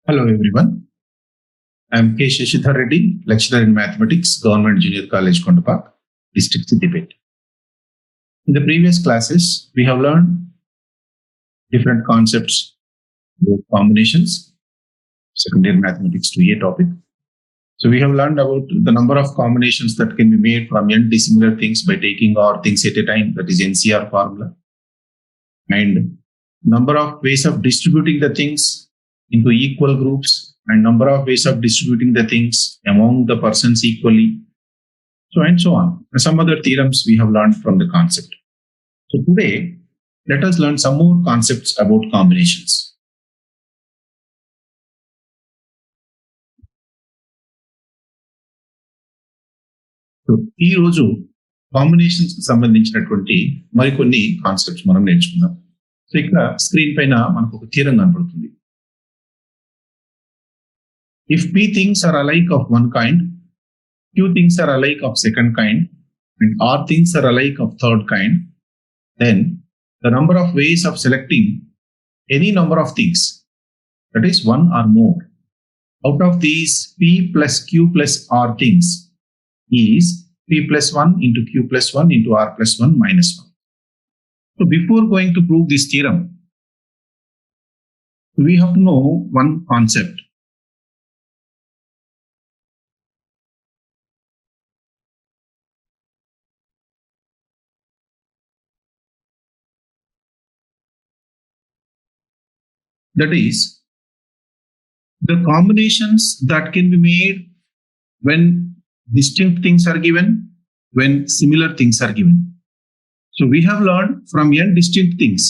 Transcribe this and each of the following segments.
Hello everyone. I am K. Shashidhar Reddy, lecturer in mathematics, Government Junior College, Kondapak, District Siddipet. In the previous classes, we have learned different concepts about combinations, secondary mathematics 2A topic. So we have learned about the number of combinations that can be made from n dissimilar things by taking or things at a time, that is NCR formula, and number of ways of distributing the things into equal groups, and number of ways of distributing the things among the persons equally, so and so on. And some other theorems we have learned from the concept. So today, let us learn some more concepts about combinations. So ఈ రోజు combinations కి సంబంధించినటువంటి మరికొన్ని concepts మనం నేర్చుకుందాం. So ఇక్కడ screen పైన మనకు ఒక థియరం కనబడుతుంది. If p things are alike of one kind, q things are alike of second kind, and r things are alike of third kind, then the number of ways of selecting any number of things, that is one or more, out of these p plus q plus r things is p plus 1 into q plus 1 into r plus 1 minus 1. So before going to prove this theorem, we have to know one concept. That is, the combinations that can be made when distinct things are given, when similar things are given. So we have learned from n distinct things.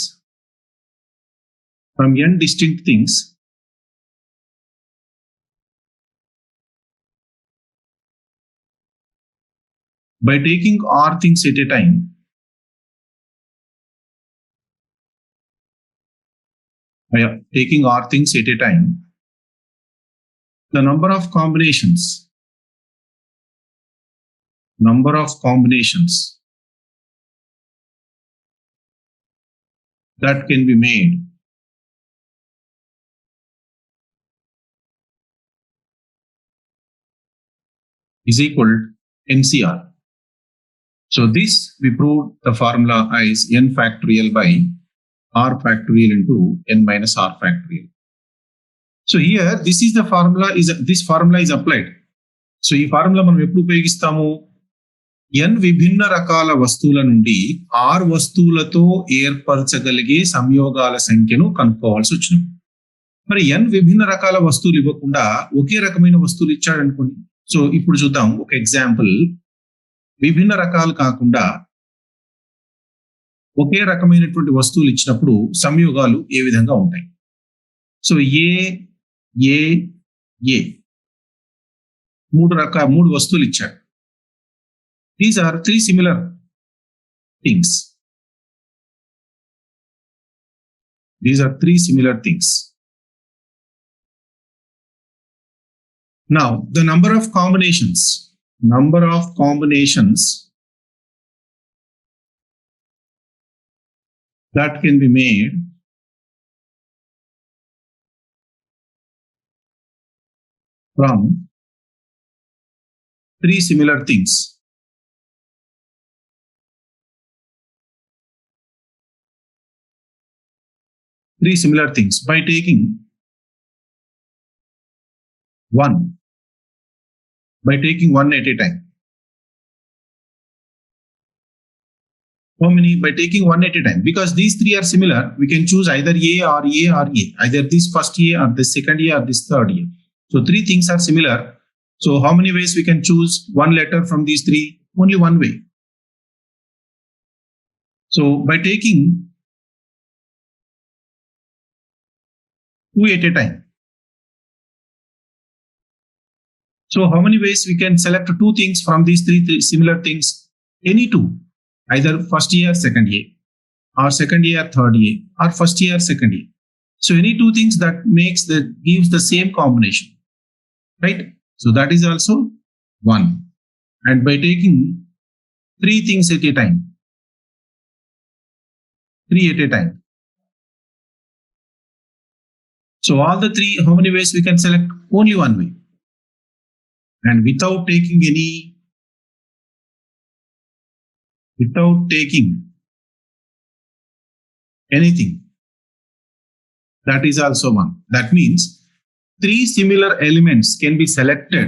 By taking r things at a time, the number of combinations that can be made is equal to NCR. So this we proved the formula is n factorial by r factorial into n minus r factorial. So here this formula is applied. So ఈ formula మనం ఎప్పుడు ఉపయోగిస్తాము? n విభిన్న రకాల వస్తువుల నుండి r వస్తువులతో ఏర్పరచగలిగే సంయోగాల సంఖ్యను కనుక్కోవాల్సి వచ్చింది. మరి n విభిన్న రకాల వస్తువులు ఇవ్వకుండా ఒకే రకమైన వస్తువులు ఇచ్చాడు అనుకోండి. సో ఇప్పుడు చూద్దాం ఒక ఎగ్జాంపుల్. విభిన్న రకాలు కాకుండా ఒకే రకమైనటువంటి వస్తువులు ఇచ్చినప్పుడు సంయోగాలు ఏ విధంగా ఉంటాయి? సో ఏ మూడు వస్తువులు ఇచ్చాడు. These are three similar things. Now, the number of combinations that can be made from three similar things. By taking one at a time. How many? By taking one at a time. Because these three are similar, we can choose either A or A or A. Either this first A or this second A or this third A. So three things are similar. So how many ways we can choose one letter from these three? Only one way. So by taking two at a time. So how many ways we can select two things from these three similar things? Any two. Either first A or second A, or second A or third A, or first A or second A. So any two things that gives the same combination, right? So that is also one. And by taking three things at a time, So all the three, how many ways we can select? Only one way. And without taking anything, that is also one. That means three similar elements can be selected.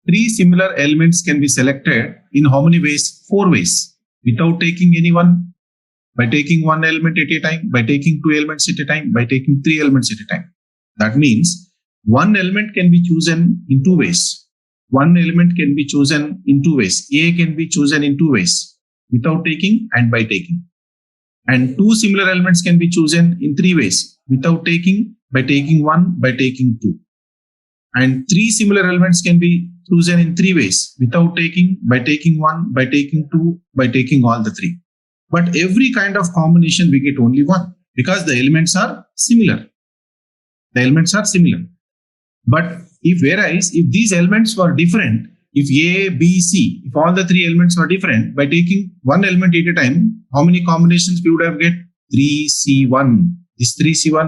Three similar elements can be selected in how many ways? 4 ways. Without taking any one, by taking one element at a time, by taking two elements at a time, by taking three elements at a time. That means one element can be chosen in 2 ways. One element can be chosen in 2 ways. A can be chosen in 2 ways, without taking and by taking. And two similar elements can be chosen in 3 ways, without taking, by taking one, by taking two. And three similar elements can be chosen in 3 ways, without taking, by taking one, by taking two, by taking all the 3. But every kind of combination we get only one, because the elements are similar. The elements are similar. But whereas if these elements were different, if A, B, C, if all the 3 elements were different, by taking one element at a time, how many combinations we would have get? 3C1. This 3C1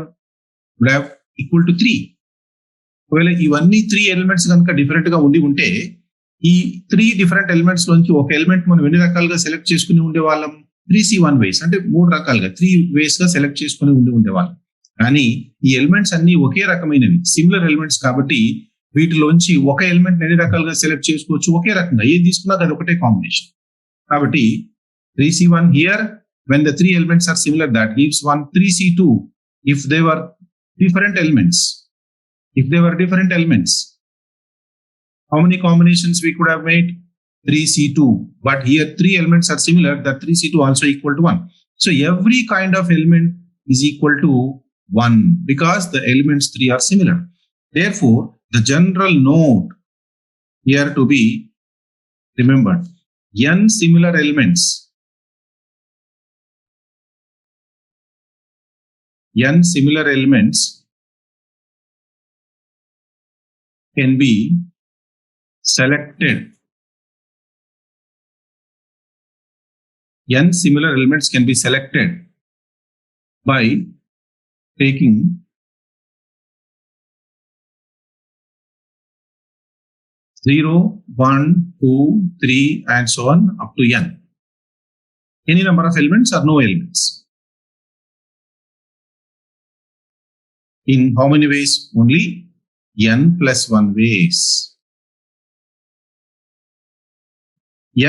would have equal to 3. ఒకవేళ ఇవన్నీ 3 elements కనుక different గా ఉంటే ఈ 3 different elements నుంచి ఒక element మనం ఎన్ని రకాలుగా సెలెక్ట్ చేసుకుని ఉండేవాళ్ళం? 3C1 వేస్, అంటే 3 రకాలుగా 3 వేస్ గా సెలెక్ట్ చేసుకుని ఉండేవాళ్ళం. కానీ ఈ ఎలిమెంట్స్ అన్ని ఒకే రకమైనవి, సిమిలర్ ఎలిమెంట్స్ కాబట్టి వీటిలోంచి ఒక ఎలిమెంట్ ఎన్ని రకాలుగా సెలెక్ట్ చేసుకోవచ్చు? ఒకే రకంగా ఏది తీసుకున్నా అది ఒకటే కాంబినేషన్. కాబట్టి 3C1 here, when the 3 elements are similar, that gives 3C2 if they were different elements. If they were different elements, how many combinations we could have made? 3C2. But here 3 elements are similar, that 3C2 also equal to 1. So every kind of element is equal to 1 because the elements 3 are similar. Therefore, the general note here to be remembered, n similar elements, can be selected. N similar elements can be selected by taking zero, 1, 2, 3 and so on up to n. Any number of elements or no elements. In how many ways? Only n plus 1 ways.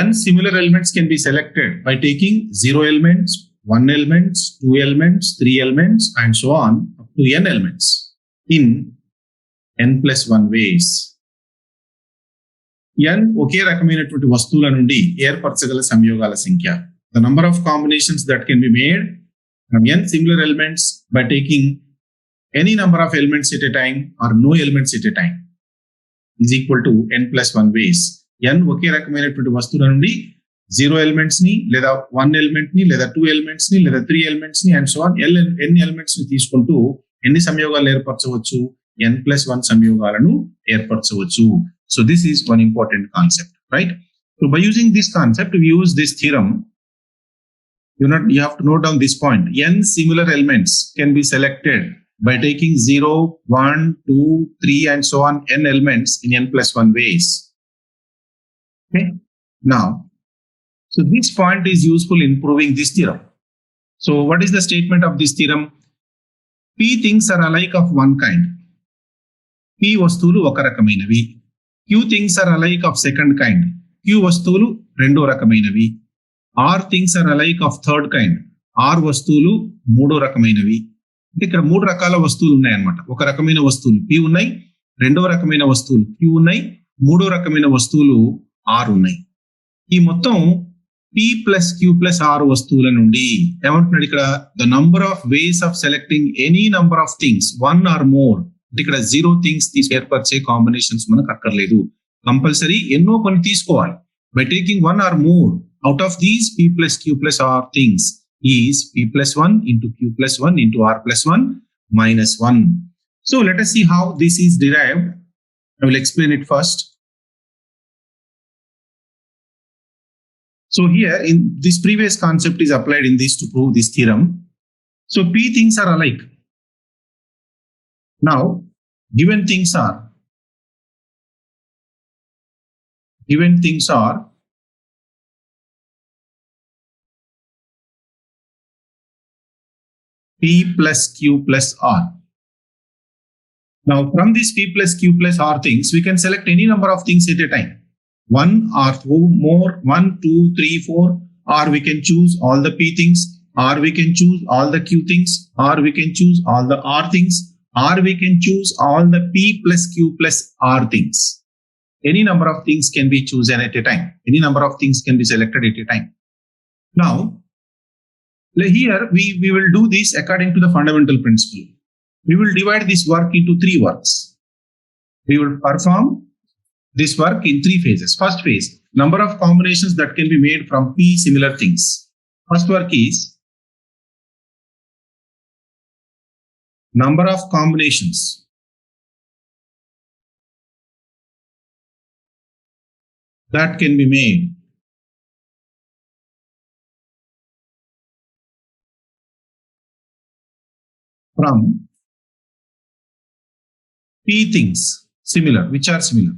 N similar elements can be selected by taking 0 elements, 1 elements, 2 elements, 3 elements and so on up to n elements in n plus 1 ways. n ఒకే రకమైనటువంటి వస్తువుల నుండి ఏర్పరచగల సంయోగాల సంఖ్య. The number of combinations that can be made from n similar elements by taking any number of elements at a time or no elements at a time is equal to n plus 1 ways. n ఒకే రకమైనటువంటి వస్తువుల నుండి 0 elements ని లేదా 1 element ని లేదా 2 elements ని లేదా 3 elements ని అండ్ సో ఆన్ ఎన్ని ఎలిమెంట్స్ ని తీసుకుంటూ ఎన్ని సంయోగాలు ఏర్పరచవచ్చు? n plus 1 సంయోగాలను ఏర్పరచవచ్చు. So this is one important concept, right? So by using this concept, we use this theorem. You have to note down this point. N similar elements can be selected by taking 0, 1, 2, 3 and so on n elements in n plus 1 ways. Okay. Now, so this point is useful in proving this theorem. So what is the statement of this theorem? P things are alike of one kind. P వస్తువులు ఒక రకమైనవి. Q things are alike of second kind. Q వస్తువులు రెండో రకమైనవి. R things are alike of third kind. R వస్తువులు మూడో రకమైనవి. అంటే ఇక్కడ 3 రకాల వస్తువులు ఉన్నాయన్నమాట. ఒక రకమైన వస్తువులు P ఉన్నాయి, రెండో రకమైన వస్తువులు Q ఉన్నాయి, మూడో రకమైన వస్తువులు R ఉన్నాయి. ఈ మొత్తం P plus Q plus R వస్తువుల నుండి ఏమంటున్నాడు ఇక్కడ? The number of ways of selecting any number of things, one or more. అంటే ఇక్కడ 0 థింగ్స్ ఏర్పరిచే కాంబినేషన్స్ మనకు అక్కర్లేదు. కంపల్సరీ ఎన్నో కొన్ని తీసుకోవాలి. By taking one or more out of these P plus Q plus R things is P plus 1 into Q plus 1 into R plus 1 minus 1. So let us see how this is derived. I will explain it first. So here in this previous concept is applied in this to prove this theorem. So P things are alike. Now, given things are P plus Q plus R. Now, from this P plus Q plus R things, we can select any number of things at a time. 1 or 2 more, 1, 2, 3, 4, or we can choose all the P things, or we can choose all the Q things, or we can choose all the R things, or we can choose all the P plus Q plus R things. Any number of things can be chosen at a time. Any number of things can be selected at a time. Now, here we will do this according to the fundamental principle. We will divide this work into 3 works. We will perform this work in 3 phases. First phase, number of combinations that can be made from P similar things. First work is number of combinations that can be made from P things similar, which are similar.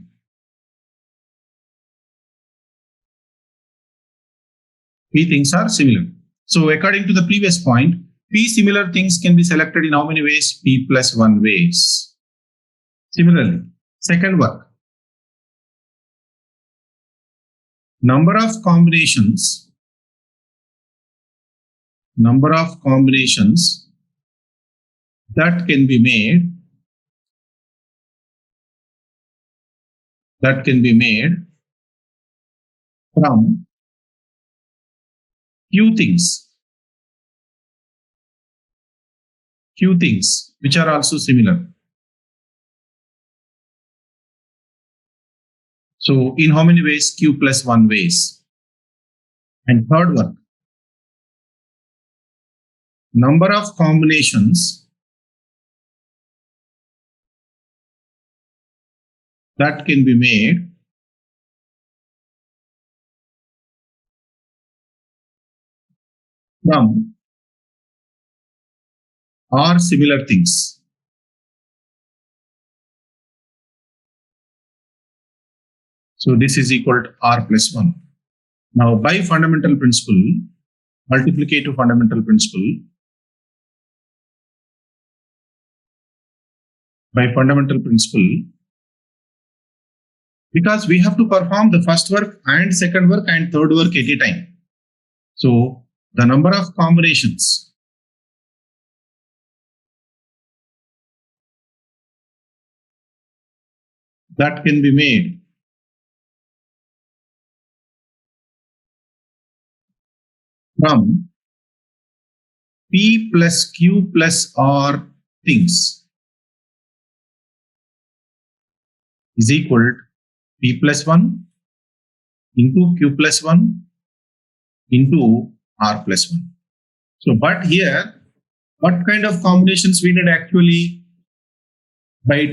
P things are similar. So according to the previous point, P similar things can be selected in how many ways? P plus 1 ways. Similarly, second work, number of combinations that can be made from Q things which are also similar. So in how many ways? Q plus 1 ways. And third work, number of combinations that can be made from R similar things. So this is equal to R plus 1. Now, by fundamental principle, multiplicative fundamental principle, because we have to perform the first work and second work and third work at a time. So the number of combinations that can be made from P plus Q plus R things is equal to P plus 1 into Q plus 1 into R plus 1. So, but here, what kind of combinations we need actually? By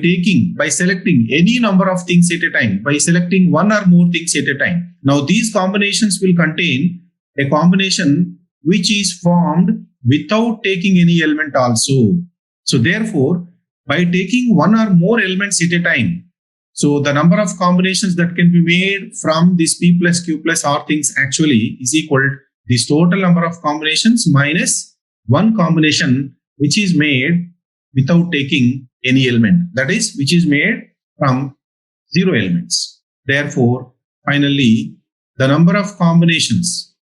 selecting any number of things at a time, by selecting one or more things at a time. Now, these combinations will contain a combination which is formed without taking any element also. So, therefore, by taking one or more elements at a time, so the number of combinations that can be made from this P plus Q plus R things actually is equal to this total number of combinations minus one combination which is made without taking any element, that is, which is made from 0 elements. Therefore, finally, the number of combinations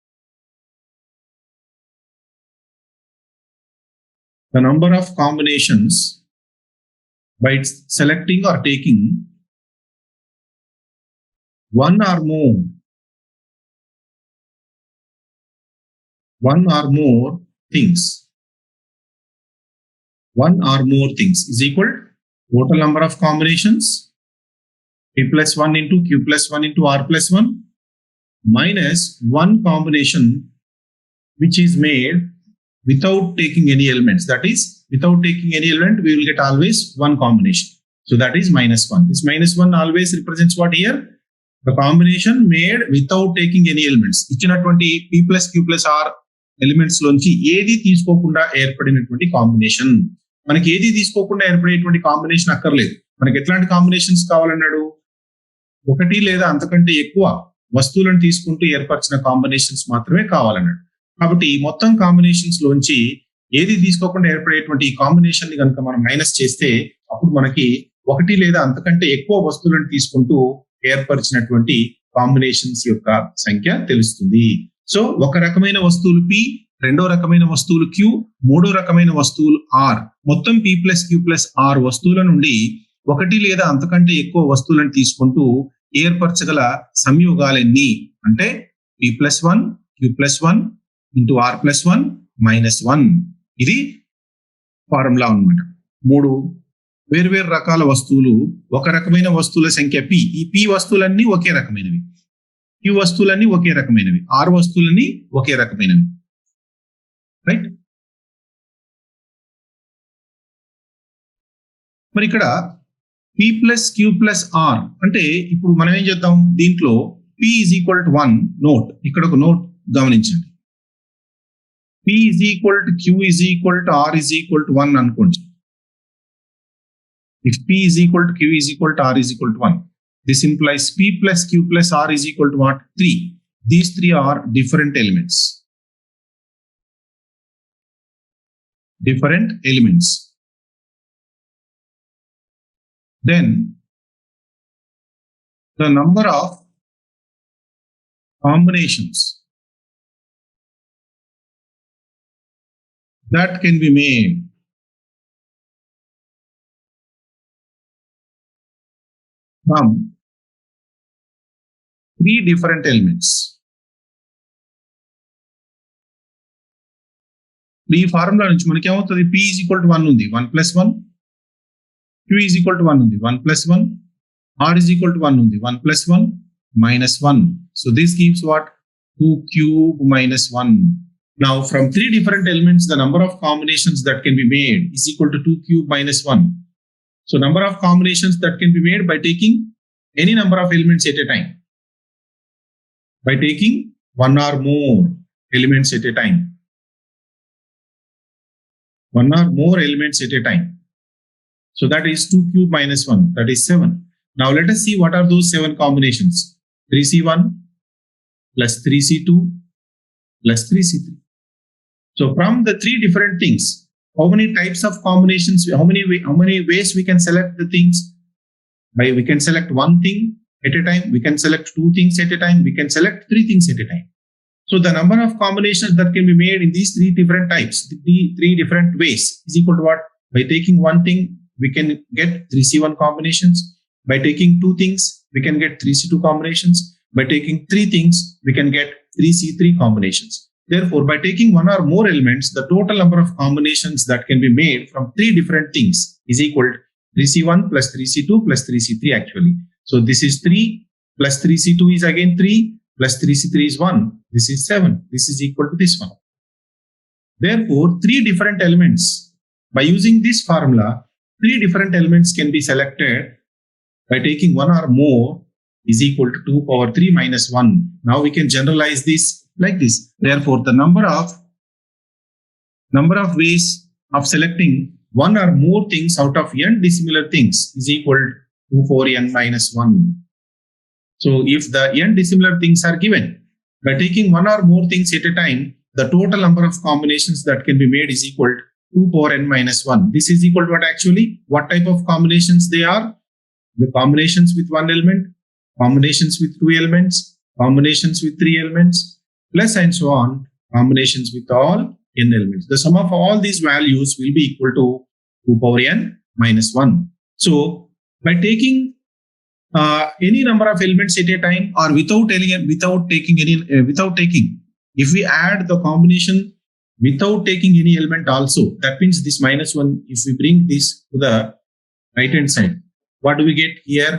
by selecting or taking one or more things is equal to total number of combinations P plus 1 into Q plus 1 into R plus 1 minus one combination which is made without taking any elements. That is, without taking any element, we will get always one combination. So that is minus 1. This minus 1 always represents what here? The combination made without taking any elements. ఇచ్చినటువంటి P plus Q plus R elements లోంచి ఏది తీసుకోకుండా ఏర్పడినటువంటి combination. మనకి ఏది తీసుకోకుండా ఏర్పడేటువంటి combination అక్కర్లేదు. మనకి ఎట్లాంటి కాంబినేషన్స్ కావాలన్నాడు? ఒకటి లేదా అంతకంటే ఎక్కువ వస్తువులను తీసుకుంటూ ఏర్పరిచిన కాంబినేషన్స్ మాత్రమే కావాలన్నాడు. కాబట్టి ఈ మొత్తం కాంబినేషన్స్ లోంచి ఏది తీసుకోకుండా ఏర్పడేటువంటి ఈ కాంబినేషన్ ని కనుక మనం మైనస్ చేస్తే అప్పుడు మనకి ఒకటి లేదా అంతకంటే ఎక్కువ వస్తువులను తీసుకుంటూ ఏర్పరిచినటువంటి కాంబినేషన్స్ యొక్క సంఖ్య తెలుస్తుంది. సో ఒక రకమైన వస్తువులు P, రెండో రకమైన వస్తువులు Q, మూడో రకమైన వస్తువులు R. మొత్తం P plus Q plus R వస్తువుల నుండి ఒకటి లేదా అంతకంటే ఎక్కువ వస్తువులను తీసుకుంటూ ఏర్పరచగల సంయోగాలెన్ని అంటే P plus 1, Q plus 1 into R plus 1 minus 1. ఇది ఫార్ములా అన్నమాట. మూడు వేర్వేరు రకాల వస్తువులు, ఒక రకమైన వస్తువుల సంఖ్య P. ఈ P వస్తువులన్నీ ఒకే రకమైనవి, Q వస్తువులన్నీ ఒకే రకమైనవి, R వస్తువులన్నీ ఒకే రకమైనవి. రైట్? మరి ఇక్కడ P plus Q plus R అంటే ఇప్పుడు మనం ఏం చేద్దాం? దీంట్లో P is equal to 1 note, ఇక్కడ ఒక నోట్ గమనించండి. P is equal to Q is equal to R is equal to 1 అనుకోండి. If P is equal to Q is equal to R is equal to 1, this implies P plus Q plus R is equal to what? 3. These three are different elements. Different elements. Then the number of combinations that can be made from three different elements. ఈ formula నుంచి మనకి ఏమవుతుంది? P is equal to 1 ఉంది, 1 plus 1. Q is equal to 1 ఉంది, 1 plus 1. R is equal to 1 ఉంది, 1 plus 1 minus 1. So this gives what? 2 cube minus 1. Now from three different elements, the number of combinations that can be made is equal to 2 cube minus 1. So number of combinations that can be made by taking any number of elements at a time. By taking one or more elements at a time. One or more elements at a time. So that is 2 cube minus 1. That is 7. Now let us see what are those 7 combinations. 3C1 plus 3C2 plus 3C3. So from the three different things, how many types of combinations, how many ways we can select the things? We can select one thing at a time, we can select two things at a time, we can select three things at a time. So the number of combinations that can be made in these three different types, three different ways is equal to what? By taking one thing, we can get 3C1 combinations. By taking two things, we can get 3C2 combinations. By taking three things, we can get 3C3 combinations. Therefore, by taking one or more elements, the total number of combinations that can be made from three different things is equal to 3C1 plus 3C2 plus 3C3 actually. So this is 3 plus 3C2 is again 3 plus 3C3 is 1. This is 7. This is equal to this one. Therefore, three different elements. By using this formula, three different elements can be selected by taking one or more is equal to 2 power 3 minus 1. Now we can generalize this like this. Therefore, the number of ways of selecting one or more things out of n dissimilar things is equal to 2 power n minus 1. So if the n dissimilar things are given, by taking one or more things at a time, the total number of combinations that can be made is equal to 2 power n minus 1. This is equal to what actually? What type of combinations they are? The combinations with one element, combinations with two elements, combinations with three elements, plus and so on, combinations with all n elements. The sum of all these values will be equal to 2 power n minus 1. So by taking any number of elements at a time or without taking, if we add the combination without taking any element also, that means this minus 1, if we bring this to the right hand side, what do we get here?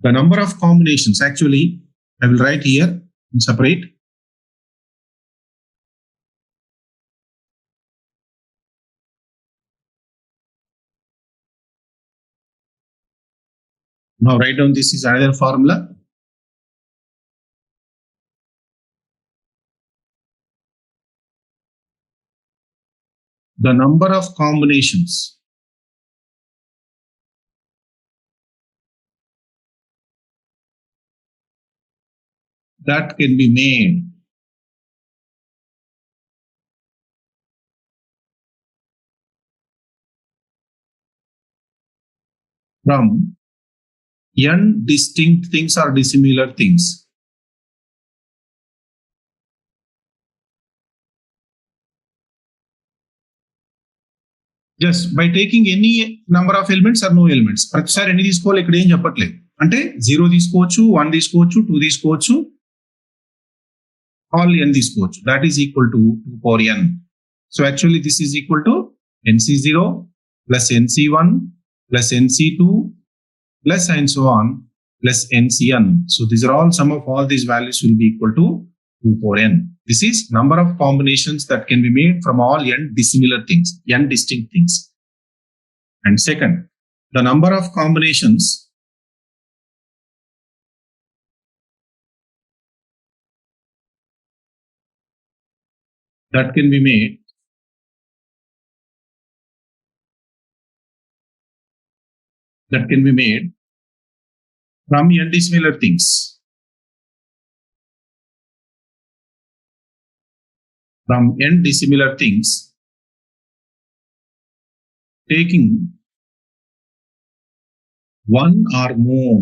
The number of combinations, actually I will write here in separate. Now write down this is another formula. the number of combinations that can be made from n distinct things or dissimilar things. Just by taking any number of elements or no elements. ప్రతిసారి ఎన్ని తీసుకోవాలి ఇక్కడ ఏం చెప్పట్లేదు. అంటే 0 తీసుకోవచ్చు, 1 తీసుకోవచ్చు, 2 తీసుకోవచ్చు, all n తీసుకోవచ్చు. That is equal to 2 power n. So actually this is equal to nc0 plus nc1 plus nc2 plus and so on plus ncn. So these are all, sum of all these values will be equal to 2 power n. This is number of combinations that can be made from all n dissimilar things, n distinct things. And second, the number of combinations that can be made from n dissimilar things. From n dissimilar things, taking one or more,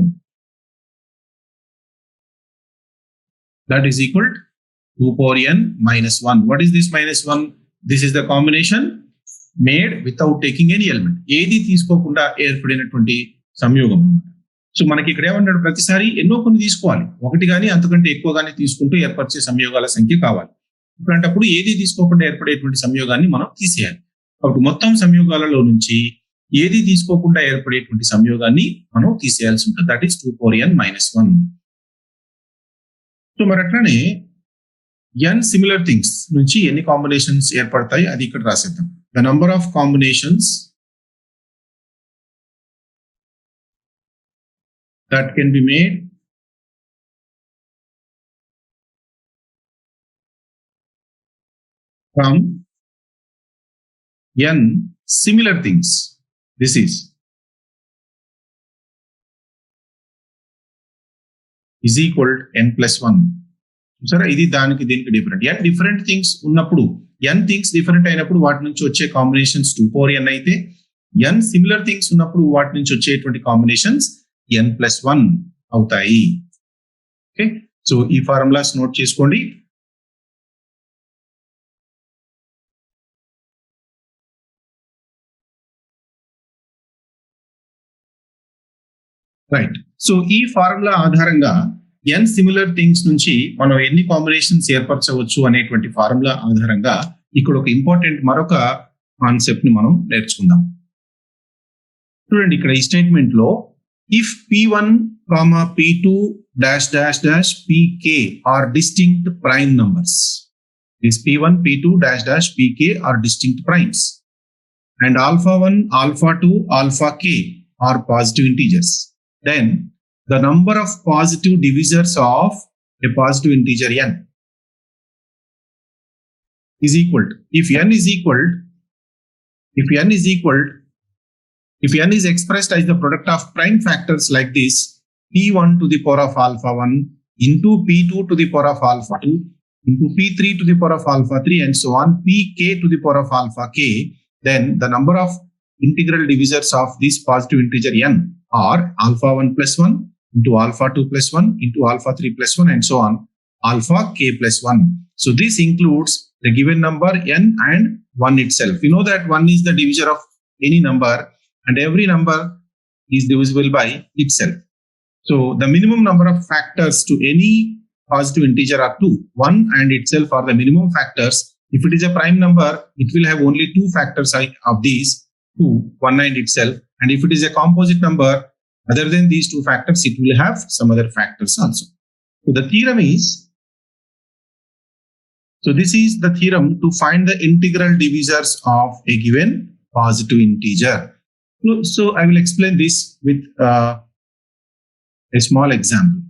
that is equal to 2 power n minus 1. What is this minus 1? This is the combination made without taking any element. ఏది తీసుకోకుండా ఏర్పడినటువంటి సంయోగం అన్నమాట. So మనకి ఇక్కడ ఏమన్నాడు, ప్రతిసారి ఎన్నో కొన్ని తీసుకోవాలి, ఒకటి కానీ అంతకంటే ఎక్కువ కానీ తీసుకుంటూ ఏర్పరిచే సంయోగాల సంఖ్య కావాలి. ఇట్లాంటప్పుడు ఏది తీసుకోకుండా ఏర్పడేటువంటి సంయోగాన్ని మనం తీసేయాలి. కాబట్టి మొత్తం సంయోగాలలో నుంచి ఏది తీసుకోకుండా ఏర్పడేటువంటి సంయోగాన్ని మనం తీసేయాల్సి ఉంటుంది. That is 2 power n minus 1. So మరి అట్లానే n సిమిలర్ థింగ్స్ నుంచి ఎన్ని కాంబినేషన్స్ ఏర్పడతాయి అది ఇక్కడ రాసేద్దాం. The number of combinations that can be made from n similar things. This is equal to n plus 1. సరే, ఇది దానికి దీనికి డిఫరెంట్. n డిఫరెంట్ థింగ్స్ ఉన్నప్పుడు, n థింగ్స్ డిఫరెంట్ అయినప్పుడు వాటి నుంచి వచ్చే కాంబినేషన్స్ 2 power n అయితే, n సిమిలర్ థింగ్స్ ఉన్నప్పుడు వాటి నుంచి వచ్చేటువంటి కాంబినేషన్స్ n plus 1 అవుతాయి. ఓకే, సో ఈ ఫార్ములాస్ నోట్ చేసుకోండి. రైట్. సో ఈ ఫార్ములా ఆధారంగా n సిమిలర్ థింగ్స్ నుంచి మనం ఎన్ని కాంబినేషన్స్ ఏర్పరచవచ్చు అనేటువంటి ఫార్ములా ఆధారంగా ఇక్కడ ఒక ఇంపార్టెంట్ మరొక కాన్సెప్ట్ ని మనం నేర్చుకుందాం. చూడండి, ఇక్కడ ఈ స్టేట్మెంట్ లో if p1, p2 dash dash dash pk are distinct prime numbers, this p1, p2 dash dash pk are distinct primes, and alpha 1, alpha 2, alpha k are positive integers, then the number of positive divisors of a positive integer n is equal to, if n is expressed as the product of prime factors like this, p1 to the power of alpha 1 into p2 to the power of alpha 2 into p3 to the power of alpha 3 and so on, pk to the power of alpha k, then the number of integral divisors of this positive integer n are alpha 1 plus 1 into alpha 2 plus 1 into alpha 3 plus 1 and so on, alpha k plus 1. So this includes the given number n and 1 itself. You know that 1 is the divisor of any number and every number is divisible by itself. So the minimum number of factors to any positive integer are 2. 1 and itself are the minimum factors. If it is a prime number, it will have only 2 factors of these 2, 1 and itself. And if it is a composite number, other than these 2 factors, it will have some other factors also. So the theorem is, so this is the theorem to find the integral divisors of a given positive integer. So I will explain this with a small example.